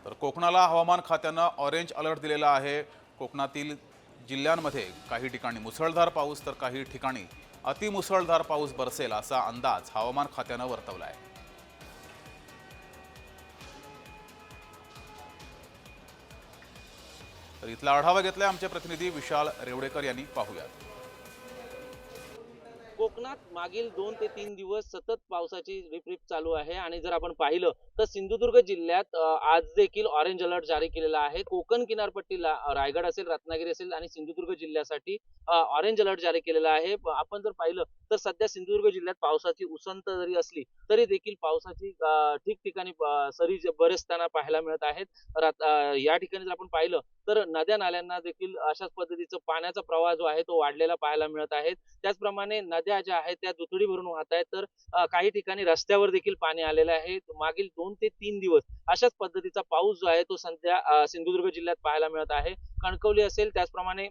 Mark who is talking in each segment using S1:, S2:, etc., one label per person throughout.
S1: तर कोकणाला हवामान खात्यानं ऑरेंज अलर्ट दिलेला आहे। कोकणातील जिल्ह्यांमध्ये काही ठिकाणी मुसळधार पाऊस तर काही ठिकाणी अतिमुसळधार पाऊस बरसेल असा अंदाज हवामान खात्यानं वर्तवला आहे। तर इथला आढावा घेतलाय आमचे प्रतिनिधी विशाल रेवडेकर यांनी। पाहूयात।
S2: कोकणात मागील 2 ते 3 दिवस सतत पावसाची रिपरिप चालू आहे आणि जर आपण पाहिलं तर सिंधुदुर्ग जिल्ह्यात आज देखील ऑरेंज अलर्ट जारी केलेला आहे। कोकण किनारपट्टीला रायगड असेल, रत्नागिरी असेल आणि सिंधुदुर्ग जिल्ह्यासाठी ऑरेंज अलर्ट जारी केलेला आहे। आपण जर पाहिलं तर सध्या सिंधुदुर्ग जिल्ह्यात पावसाची उसंत जरी असली तरी देखील पावसाची ठिकठिकाणी सरी बरसताना पाहायला मिळत आहेत। या ठिकाणी जर आपण पाहिलं तर नद्या नाल्यांना देखील अशाच पद्धतीचं पाण्याचा प्रवाह जो आहे तो वाढलेला पाहायला मिळत आहे। त्याचप्रमाणे नद्या ज्या आहेत त्या दुथडी भरून वाहत आहेत, तर काही ठिकाणी रस्त्यावर देखील पाणी आलेलं आहे। मागील 2 ते 3 दिवस अशाच पद्धतीचा पाऊस जो आहे तो सध्या सिंधुदुर्ग जिल्ह्यात पाहायला मिळत आहे। कणकवली असेल, त्याचप्रमाणे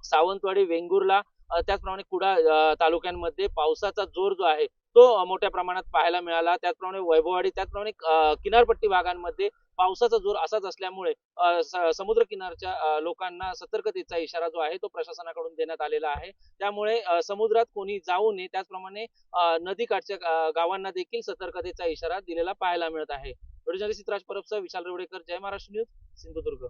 S2: सावंतवाडी, वेंगुर्ला, त्याचप्रमाणे कुडाळ तालुक्यांमध्ये पावसाचा जोर जो आहे तो मोठ्या प्रमाणात पाहायला मिळाला। त्याचप्रमाणे वैभववाडी, त्याचप्रमाणे किनारपट्टी भागांमध्ये पावसाचा जोर असाच असल्यामुळे समुद्र किनारच्या लोकांना सतर्कतेचा इशारा जो आहे तो प्रशासनाकडून देण्यात आलेला आहे। त्यामुळे समुद्रात कोणी जाऊ नये, त्याचप्रमाणे नदीकाठच्या गावांना देखील सतर्कतेचा इशारा दिलेला पाहायला मिळत आहे। व्हिडिओ जर्नलिस्ट चित्राज परबसह विशाल रेवडेकर, जय महाराष्ट्र न्यूज, सिंधुदुर्ग।